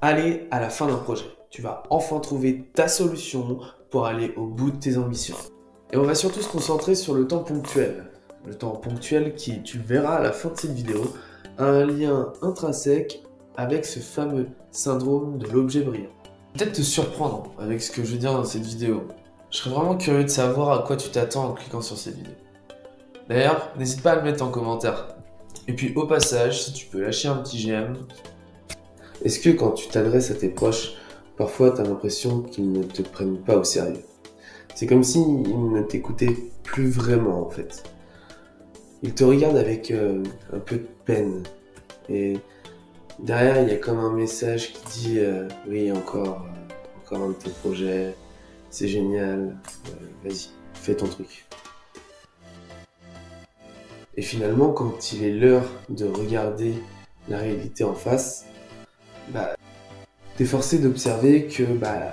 aller à la fin d'un projet. Tu vas enfin trouver ta solution pour aller au bout de tes ambitions. Et on va surtout se concentrer sur le temps ponctuel. Le temps ponctuel qui, tu le verras à la fin de cette vidéo, a un lien intrinsèque avec ce fameux syndrome de l'objet brillant. Peut-être te surprendre avec ce que je veux dire dans cette vidéo. Je serais vraiment curieux de savoir à quoi tu t'attends en cliquant sur cette vidéo. D'ailleurs, n'hésite pas à le mettre en commentaire. Et puis au passage, si tu peux lâcher un petit j'aime. Est-ce que quand tu t'adresses à tes proches, parfois tu as l'impression qu'ils ne te prennent pas au sérieux? C'est comme s'ils ne t'écoutaient plus vraiment en fait. Ils te regardent avec un peu de peine. Et derrière, il y a comme un message qui dit oui, encore un de tes projets, c'est génial, vas-y, fais ton truc. Et finalement, quand il est l'heure de regarder la réalité en face, t'es forcé d'observer que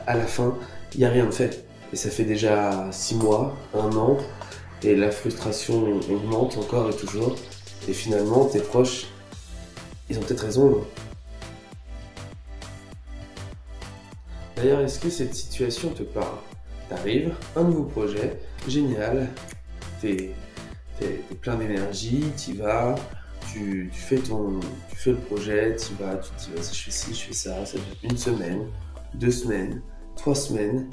à la fin, il n'y a rien de fait. Et ça fait déjà 6 mois, 1 an, et la frustration augmente encore et toujours. Et finalement, tes proches, ils ont peut-être raison. D'ailleurs, est-ce que cette situation te parle? T'arrives, un nouveau projet, génial, t'es plein d'énergie, t'y vas, tu fais le projet, t'y vas, tu te dis vas-y, je fais ci, je fais ça dure 1 semaine, 2 semaines, 3 semaines,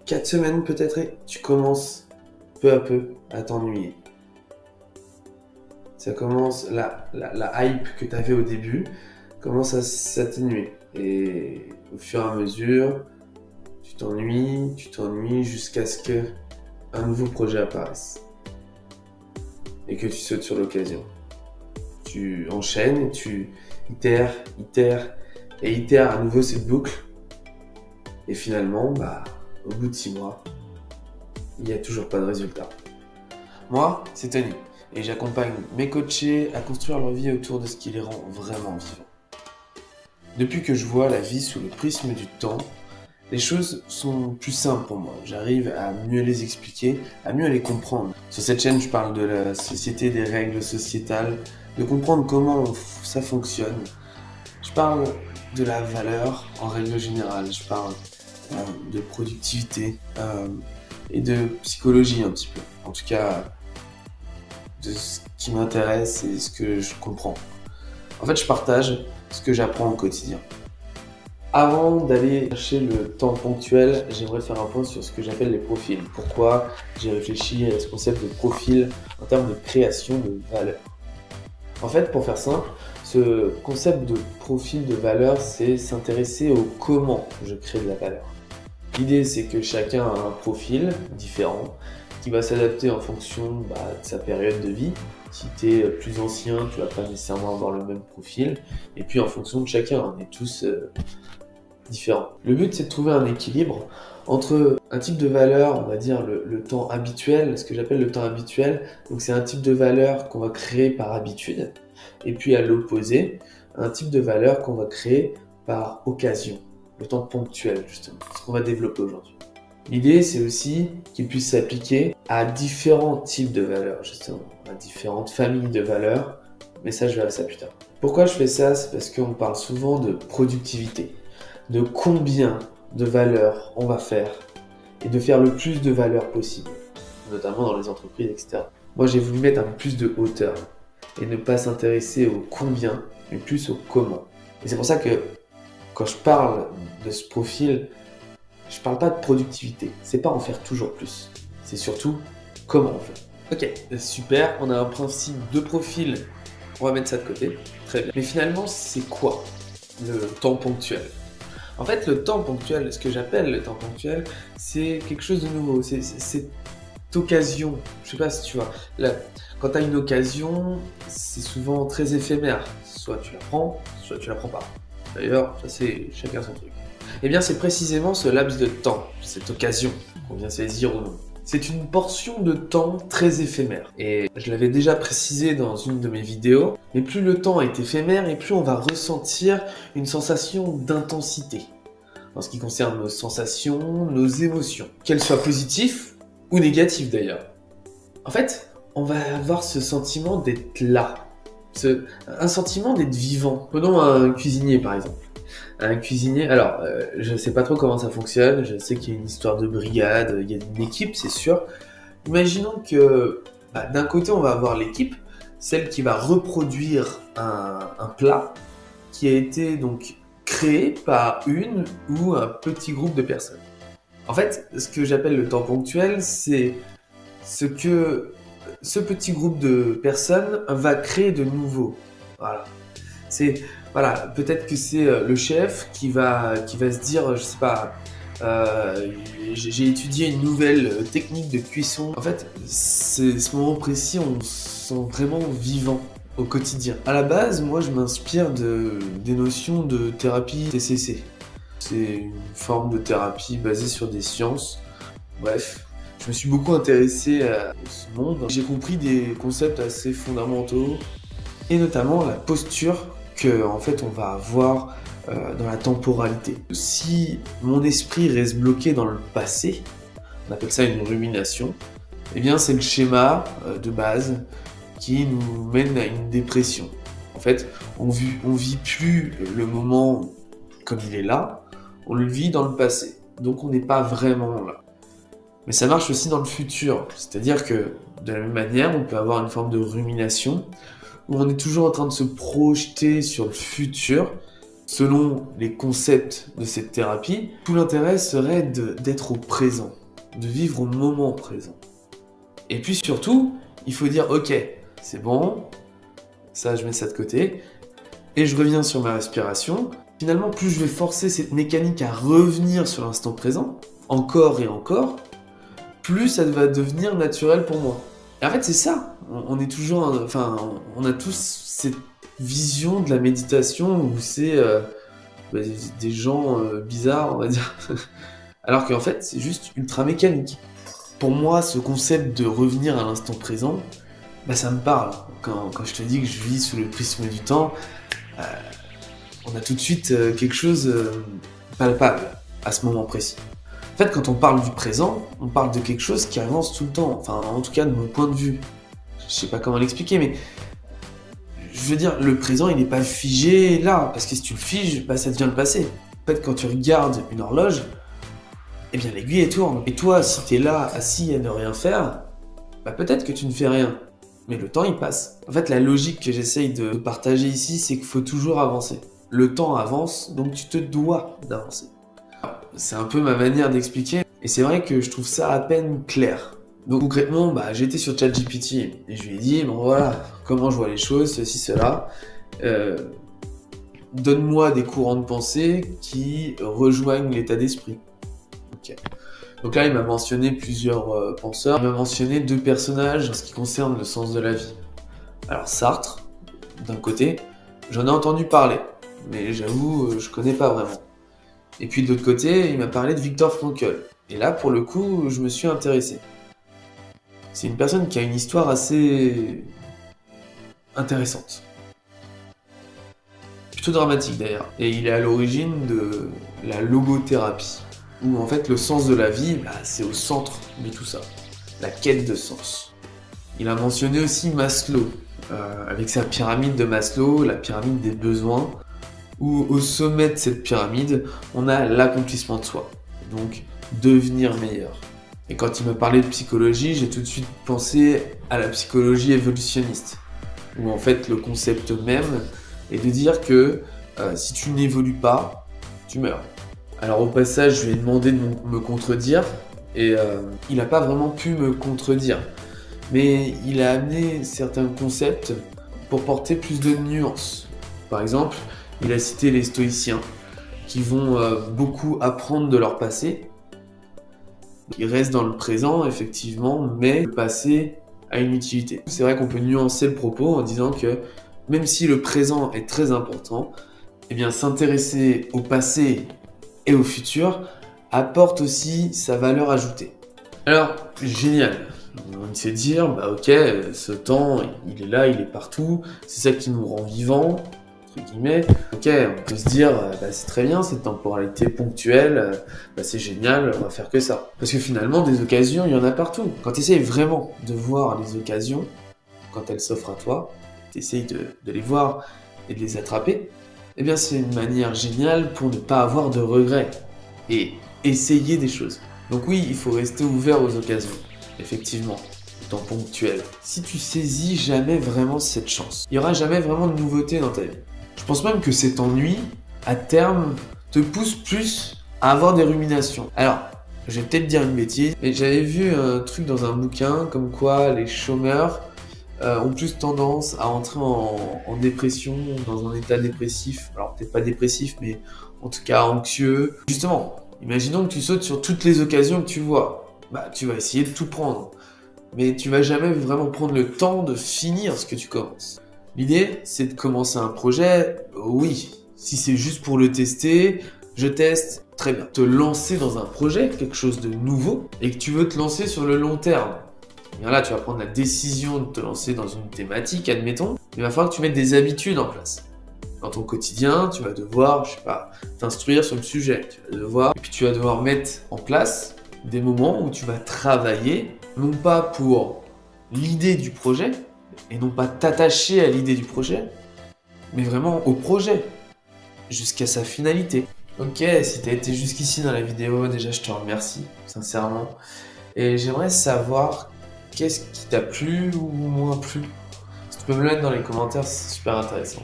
4 semaines peut-être, et tu commences peu à peu à t'ennuyer. Ça commence, la hype que tu avais au début commence à s'atténuer. Et au fur et à mesure, tu t'ennuies jusqu'à ce que un nouveau projet apparaisse. Et que tu sautes sur l'occasion. Tu enchaînes et tu itères à nouveau cette boucle. Et finalement, au bout de 6 mois, il n'y a toujours pas de résultat. Moi, c'est Tony. Et j'accompagne mes coachés à construire leur vie autour de ce qui les rend vraiment vivants. Depuis que je vois la vie sous le prisme du temps, les choses sont plus simples pour moi. J'arrive à mieux les expliquer, à mieux les comprendre. Sur cette chaîne, je parle de la société, des règles sociétales, de comprendre comment ça fonctionne. Je parle de la valeur en règle générale. Je parle de productivité et de psychologie un petit peu. En tout cas, de ce qui m'intéresse et ce que je comprends. En fait, je partage ce que j'apprends au quotidien. Avant d'aller chercher le temps ponctuel, j'aimerais faire un point sur ce que j'appelle les profils. Pourquoi j'ai réfléchi à ce concept de profil en termes de création de valeur. En fait, pour faire simple, ce concept de profil de valeur, c'est s'intéresser au comment je crée de la valeur. L'idée, c'est que chacun a un profil différent qui va s'adapter en fonction de sa période de vie. Si tu es plus ancien, tu vas pas nécessairement avoir le même profil. Et puis en fonction de chacun, on est tous différents. Le but, c'est de trouver un équilibre entre un type de valeur, on va dire le temps habituel, ce que j'appelle le temps habituel. Donc c'est un type de valeur qu'on va créer par habitude. Et puis à l'opposé, un type de valeur qu'on va créer par occasion. Le temps ponctuel, justement, ce qu'on va développer aujourd'hui. L'idée, c'est aussi qu'il puisse s'appliquer à différents types de valeurs, justement, à différentes familles de valeurs, mais ça, je verrai ça plus tard. Pourquoi je fais ça? C'est parce qu'on parle souvent de productivité, de combien de valeurs on va faire, et de faire le plus de valeurs possible, notamment dans les entreprises, etc. Moi, j'ai voulu mettre un peu plus de hauteur, et ne pas s'intéresser au combien, mais plus au comment. Et c'est pour ça que, quand je parle de ce profil, je parle pas de productivité, c'est pas en faire toujours plus, c'est surtout comment on fait. Ok, super, on a un principe de profil, on va mettre ça de côté, très bien. Mais finalement, c'est quoi le temps ponctuel? En fait, le temps ponctuel, ce que j'appelle le temps ponctuel, c'est quelque chose de nouveau, c'est cette occasion, je sais pas si tu vois, là, quand tu as une occasion, c'est souvent très éphémère, soit tu la prends, soit tu la prends pas. D'ailleurs, ça c'est chacun son truc. Eh bien, c'est précisément ce laps de temps, cette occasion qu'on vient saisir ou non. C'est une portion de temps très éphémère. Et je l'avais déjà précisé dans une de mes vidéos, mais plus le temps est éphémère et plus on va ressentir une sensation d'intensité. En ce qui concerne nos sensations, nos émotions. Qu'elles soient positives ou négatives d'ailleurs. En fait, on va avoir ce sentiment d'être là. Un sentiment d'être vivant. Prenons un cuisinier par exemple. Un cuisinier, alors, je sais pas trop comment ça fonctionne, je sais qu'il y a une histoire de brigade, il y a une équipe, c'est sûr. Imaginons que d'un côté, on va avoir l'équipe, celle qui va reproduire un plat qui a été donc créé par une ou un petit groupe de personnes. En fait, ce que j'appelle le temps ponctuel, c'est ce que ce petit groupe de personnes va créer de nouveau. Voilà. Voilà, peut-être que c'est le chef qui va se dire, je sais pas, j'ai étudié une nouvelle technique de cuisson. En fait, ce moment précis, on se sent vraiment vivant au quotidien. À la base, moi, je m'inspire des notions de thérapie TCC. C'est une forme de thérapie basée sur des sciences. Bref, je me suis beaucoup intéressé à ce monde. J'ai compris des concepts assez fondamentaux, et notamment la posture en fait, on va avoir dans la temporalité. Si mon esprit reste bloqué dans le passé, on appelle ça une rumination, eh bien c'est le schéma de base qui nous mène à une dépression. En fait, on vit plus le moment comme il est là, on le vit dans le passé. Donc on n'est pas vraiment là. Mais ça marche aussi dans le futur, c'est-à-dire que de la même manière, on peut avoir une forme de rumination où on est toujours en train de se projeter sur le futur, selon les concepts de cette thérapie. Tout l'intérêt serait d'être au présent, de vivre au moment présent. Et puis surtout, il faut dire, ok, c'est bon, ça je mets ça de côté, et je reviens sur ma respiration. Finalement, plus je vais forcer cette mécanique à revenir sur l'instant présent, encore et encore, plus ça va devenir naturel pour moi. Et en fait, c'est ça. On est toujours, on a tous cette vision de la méditation où c'est des gens bizarres, on va dire. Alors qu'en fait, c'est juste ultra mécanique. Pour moi, ce concept de revenir à l'instant présent, ça me parle. Quand je te dis que je vis sous le prisme du temps, on a tout de suite quelque chose palpable à ce moment précis. En fait, quand on parle du présent, on parle de quelque chose qui avance tout le temps. Enfin, en tout cas, de mon point de vue. Je sais pas comment l'expliquer, mais je veux dire, le présent, il n'est pas figé là. Parce que si tu le figes, ça devient le passé. En fait, quand tu regardes une horloge, eh bien, l'aiguille, elle tourne. Et toi, si tu es là, assis à ne rien faire, peut-être que tu ne fais rien. Mais le temps, il passe. En fait, la logique que j'essaye de partager ici, c'est qu'il faut toujours avancer. Le temps avance, donc tu te dois d'avancer. C'est un peu ma manière d'expliquer, et c'est vrai que je trouve ça à peine clair. Donc concrètement, j'étais sur ChatGPT, et je lui ai dit, bon voilà, comment je vois les choses, ceci, cela. Donne-moi des courants de pensée qui rejoignent l'état d'esprit. Okay. Donc là, il m'a mentionné plusieurs penseurs. Il m'a mentionné 2 personnages en ce qui concerne le sens de la vie. Alors Sartre, d'un côté, j'en ai entendu parler, mais j'avoue, je connais pas vraiment. Et puis de l'autre côté, il m'a parlé de Viktor Frankl. Et là, pour le coup, je me suis intéressé. C'est une personne qui a une histoire assez intéressante. Plutôt dramatique d'ailleurs. Et il est à l'origine de la logothérapie, où en fait le sens de la vie, c'est au centre de tout ça. La quête de sens. Il a mentionné aussi Maslow, avec sa pyramide de Maslow, la pyramide des besoins, où au sommet de cette pyramide, on a l'accomplissement de soi, donc devenir meilleur. Et quand il me parlait de psychologie, j'ai tout de suite pensé à la psychologie évolutionniste, où en fait le concept même est de dire que si tu n'évolues pas, tu meurs. Alors au passage, je lui ai demandé de me contredire, et il n'a pas vraiment pu me contredire, mais il a amené certains concepts pour porter plus de nuances. Par exemple, il a cité les stoïciens, qui vont beaucoup apprendre de leur passé. Ils restent dans le présent, effectivement, mais le passé a une utilité. C'est vrai qu'on peut nuancer le propos en disant que même si le présent est très important, eh bien s'intéresser au passé et au futur apporte aussi sa valeur ajoutée. Alors, génial. On sait dire, ok, ce temps, il est là, il est partout, c'est ça qui nous rend vivants. Guillemets. Ok, on peut se dire, c'est très bien, cette temporalité ponctuelle, c'est génial, on va faire que ça. Parce que finalement, des occasions, il y en a partout. Quand tu essayes vraiment de voir les occasions, quand elles s'offrent à toi, tu essayes de les voir et de les attraper, eh bien c'est une manière géniale pour ne pas avoir de regrets et essayer des choses. Donc oui, il faut rester ouvert aux occasions, effectivement, au temps ponctuel. Si tu saisis jamais vraiment cette chance, il n'y aura jamais vraiment de nouveauté dans ta vie. Je pense même que cet ennui, à terme, te pousse plus à avoir des ruminations. Alors, je vais peut-être dire une bêtise, mais j'avais vu un truc dans un bouquin comme quoi les chômeurs ont plus tendance à entrer en dépression, dans un état dépressif. Alors peut-être pas dépressif, mais en tout cas anxieux. Justement, imaginons que tu sautes sur toutes les occasions que tu vois. Bah, tu vas essayer de tout prendre. Mais tu vas jamais vraiment prendre le temps de finir ce que tu commences. L'idée, c'est de commencer un projet, oui. Si c'est juste pour le tester, je teste, très bien. Te lancer dans un projet, quelque chose de nouveau, et que tu veux te lancer sur le long terme. Et là, tu vas prendre la décision de te lancer dans une thématique, admettons. Il va falloir que tu mettes des habitudes en place. Dans ton quotidien, tu vas devoir, je sais pas, t'instruire sur le sujet. Et puis tu vas devoir mettre en place des moments où tu vas travailler, non pas pour l'idée du projet, et non pas t'attacher à l'idée du projet, mais vraiment au projet, jusqu'à sa finalité. Ok, si t'as été jusqu'ici dans la vidéo, déjà je te remercie, sincèrement. Et j'aimerais savoir qu'est-ce qui t'a plu ou moins plu. Si tu peux me le mettre dans les commentaires, c'est super intéressant.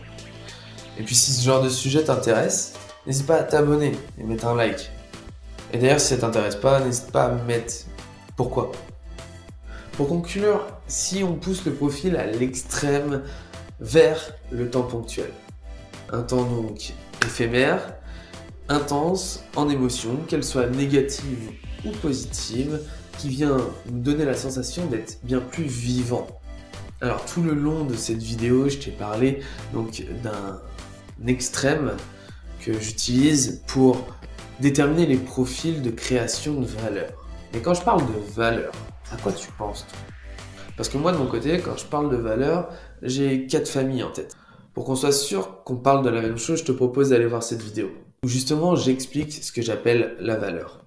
Et puis si ce genre de sujet t'intéresse, n'hésite pas à t'abonner et mettre un like. Et d'ailleurs, si ça t'intéresse pas, n'hésite pas à me mettre pourquoi. Pour conclure, si on pousse le profil à l'extrême vers le temps ponctuel, un temps donc éphémère, intense en émotion, qu'elle soit négative ou positive, qui vient nous donner la sensation d'être bien plus vivant. Alors tout le long de cette vidéo, je t'ai parlé donc d'un extrême que j'utilise pour déterminer les profils de création de valeur. Et quand je parle de valeur, à quoi tu penses toi? Parce que moi de mon côté, quand je parle de valeur, j'ai 4 familles en tête. Pour qu'on soit sûr qu'on parle de la même chose, je te propose d'aller voir cette vidéo, où justement j'explique ce que j'appelle la valeur.